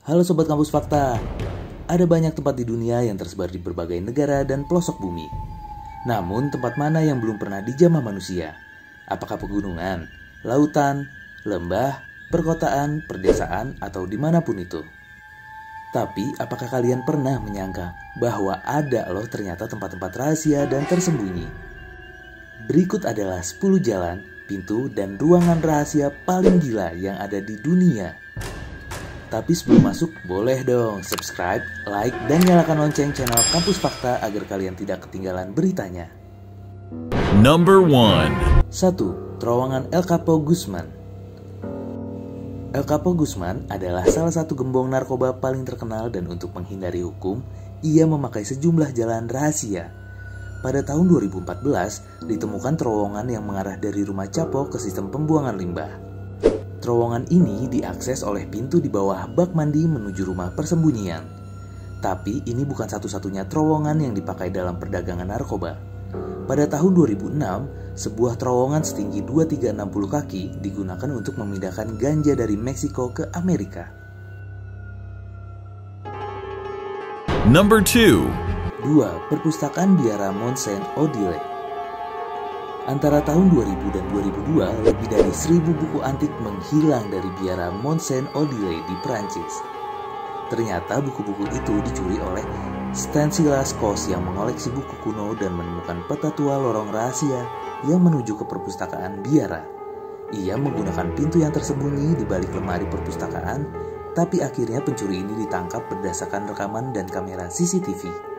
Halo Sobat Kampus Fakta. Ada banyak tempat di dunia yang tersebar di berbagai negara dan pelosok bumi. Namun tempat mana yang belum pernah dijamah manusia? Apakah pegunungan, lautan, lembah, perkotaan, perdesaan, atau dimanapun itu? Tapi apakah kalian pernah menyangka bahwa ada loh ternyata tempat-tempat rahasia dan tersembunyi? Berikut adalah 10 jalan, pintu, dan ruangan rahasia paling gila yang ada di dunia. Tapi sebelum masuk, boleh dong subscribe, like, dan nyalakan lonceng channel Kampus Fakta agar kalian tidak ketinggalan beritanya. Number 1. 1. Terowongan El Capo Guzman. El Capo Guzman adalah salah satu gembong narkoba paling terkenal dan untuk menghindari hukum, ia memakai sejumlah jalan rahasia. Pada tahun 2014, ditemukan terowongan yang mengarah dari rumah Capo ke sistem pembuangan limbah. Terowongan ini diakses oleh pintu di bawah bak mandi menuju rumah persembunyian. Tapi ini bukan satu-satunya terowongan yang dipakai dalam perdagangan narkoba. Pada tahun 2006, sebuah terowongan setinggi 2360 kaki digunakan untuk memindahkan ganja dari Meksiko ke Amerika. Number 2. 2. Perpustakaan Biara Mont Saint-Odile. Antara tahun 2000 dan 2002, lebih dari 1000 buku antik menghilang dari Biara Mont Saint-Odile di Prancis. Ternyata buku-buku itu dicuri oleh Stanislas Kos yang mengoleksi buku kuno dan menemukan peta tua lorong rahasia yang menuju ke perpustakaan Biara. Ia menggunakan pintu yang tersembunyi di balik lemari perpustakaan, tapi akhirnya pencuri ini ditangkap berdasarkan rekaman dan kamera CCTV.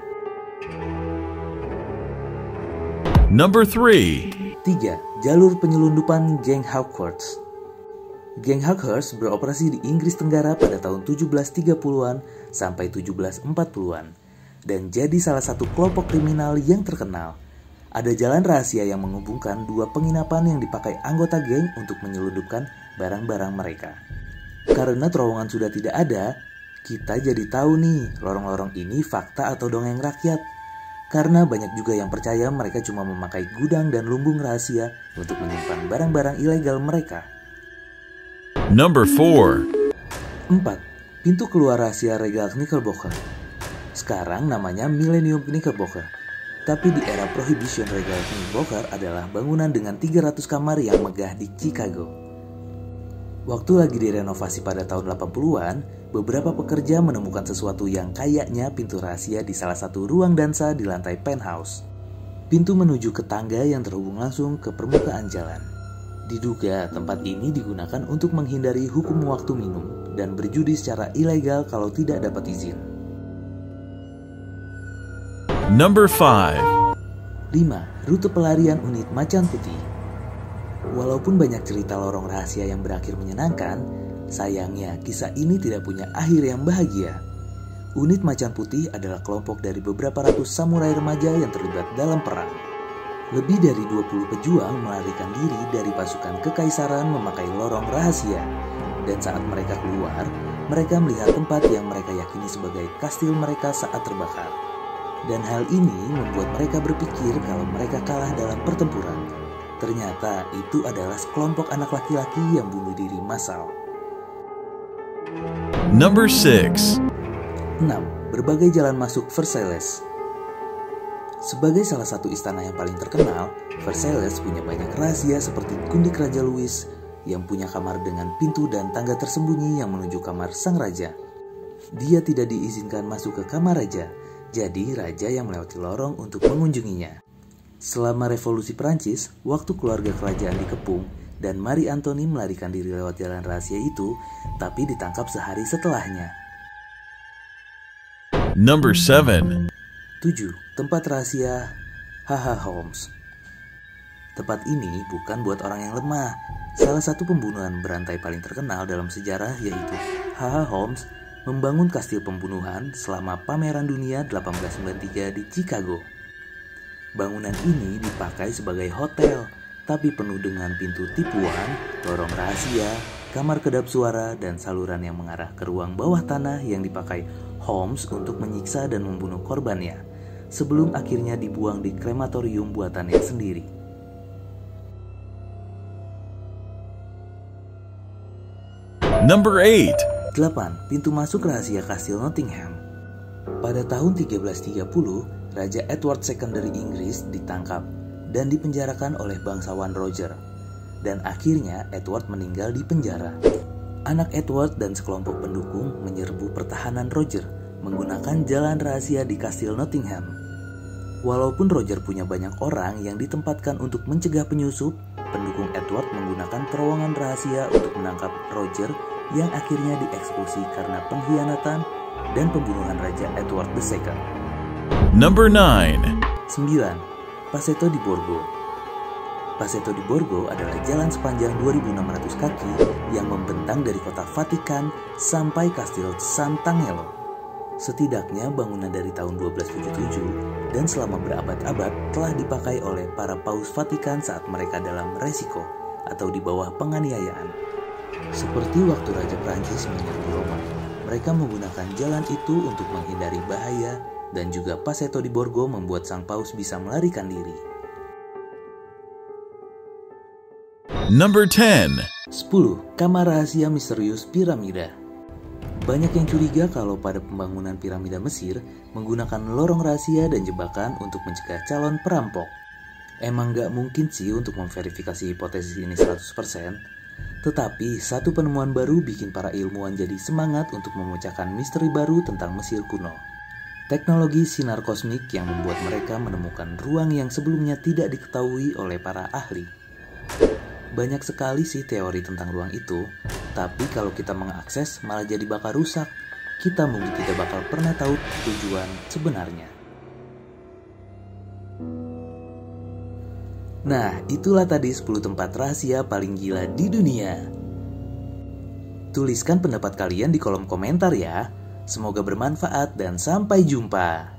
Number 3. 3. Jalur penyelundupan geng Hawkers. Geng Hawkers beroperasi di Inggris Tenggara pada tahun 1730-an sampai 1740-an dan jadi salah satu kelompok kriminal yang terkenal. Ada jalan rahasia yang menghubungkan dua penginapan yang dipakai anggota geng untuk menyelundupkan barang-barang mereka. Karena terowongan sudah tidak ada, kita jadi tahu nih lorong-lorong ini fakta atau dongeng rakyat. Karena banyak juga yang percaya mereka cuma memakai gudang dan lumbung rahasia untuk menyimpan barang-barang ilegal mereka. Number 4. 4. Pintu keluar rahasia Regal Knickerbocker. Sekarang namanya Millennium Knickerbocker. Tapi di era Prohibition, Regal Knickerbocker adalah bangunan dengan 300 kamar yang megah di Chicago. Waktu lagi direnovasi pada tahun 80-an, beberapa pekerja menemukan sesuatu yang kayaknya pintu rahasia di salah satu ruang dansa di lantai penthouse. Pintu menuju ke tangga yang terhubung langsung ke permukaan jalan. Diduga tempat ini digunakan untuk menghindari hukum waktu minum dan berjudi secara ilegal kalau tidak dapat izin. Number 5. 5. Rute pelarian unit Macan Putih. Walaupun banyak cerita lorong rahasia yang berakhir menyenangkan, sayangnya kisah ini tidak punya akhir yang bahagia. Unit Macan Putih adalah kelompok dari beberapa ratus samurai remaja yang terlibat dalam perang. Lebih dari 20 pejuang melarikan diri dari pasukan kekaisaran memakai lorong rahasia. Dan saat mereka keluar, mereka melihat tempat yang mereka yakini sebagai kastil mereka saat terbakar. Dan hal ini membuat mereka berpikir kalau mereka kalah dalam pertempuran. Ternyata itu adalah sekelompok anak laki-laki yang bunuh diri massal. Number 6. 6. Berbagai jalan masuk Versailles. Sebagai salah satu istana yang paling terkenal, Versailles punya banyak rahasia seperti gundik Raja Louis yang punya kamar dengan pintu dan tangga tersembunyi yang menuju kamar sang raja. Dia tidak diizinkan masuk ke kamar raja, jadi raja yang melewati lorong untuk mengunjunginya. Selama revolusi Prancis, waktu keluarga kerajaan dikepung dan Marie Antoinette melarikan diri lewat jalan rahasia itu, tapi ditangkap sehari setelahnya. Number 7. 7. Tempat rahasia H.H. Holmes. Tempat ini bukan buat orang yang lemah. Salah satu pembunuhan berantai paling terkenal dalam sejarah yaitu H.H. Holmes membangun kastil pembunuhan selama pameran dunia 1893 di Chicago. Bangunan ini dipakai sebagai hotel, tapi penuh dengan pintu tipuan, lorong rahasia, kamar kedap suara, dan saluran yang mengarah ke ruang bawah tanah yang dipakai Holmes untuk menyiksa dan membunuh korbannya, sebelum akhirnya dibuang di krematorium buatannya sendiri. Number 8. 8. Pintu masuk rahasia Kastil Nottingham. Pada tahun 1330, Raja Edward II dari Inggris ditangkap dan dipenjarakan oleh bangsawan Roger. Dan akhirnya Edward meninggal di penjara. Anak Edward dan sekelompok pendukung menyerbu pertahanan Roger menggunakan jalan rahasia di Kastil Nottingham. Walaupun Roger punya banyak orang yang ditempatkan untuk mencegah penyusup, pendukung Edward menggunakan terowongan rahasia untuk menangkap Roger yang akhirnya dieksekusi karena pengkhianatan dan pembunuhan Raja Edward II. Number 9. 9. Passetto di Borgo. Passetto di Borgo adalah jalan sepanjang 2.600 kaki yang membentang dari kota Vatikan sampai Kastil Sant'Angelo. Setidaknya bangunan dari tahun 1277 dan selama berabad-abad telah dipakai oleh para paus Vatikan saat mereka dalam resiko atau di bawah penganiayaan. Seperti waktu Raja Prancis menyerbu Roma, mereka menggunakan jalan itu untuk menghindari bahaya, dan juga Passetto di Borgo membuat sang paus bisa melarikan diri. Number 10. 10. Kamar rahasia misterius piramida. Banyak yang curiga kalau pada pembangunan piramida Mesir menggunakan lorong rahasia dan jebakan untuk mencegah calon perampok. Emang gak mungkin sih untuk memverifikasi hipotesis ini 100%. Tetapi satu penemuan baru bikin para ilmuwan jadi semangat untuk memecahkan misteri baru tentang Mesir kuno. Teknologi sinar kosmik yang membuat mereka menemukan ruang yang sebelumnya tidak diketahui oleh para ahli. Banyak sekali sih teori tentang ruang itu, tapi kalau kita mengakses malah jadi bakal rusak. Kita mungkin tidak bakal pernah tahu tujuan sebenarnya. Nah, itulah tadi 10 tempat rahasia paling gila di dunia. Tuliskan pendapat kalian di kolom komentar ya. Semoga bermanfaat dan sampai jumpa.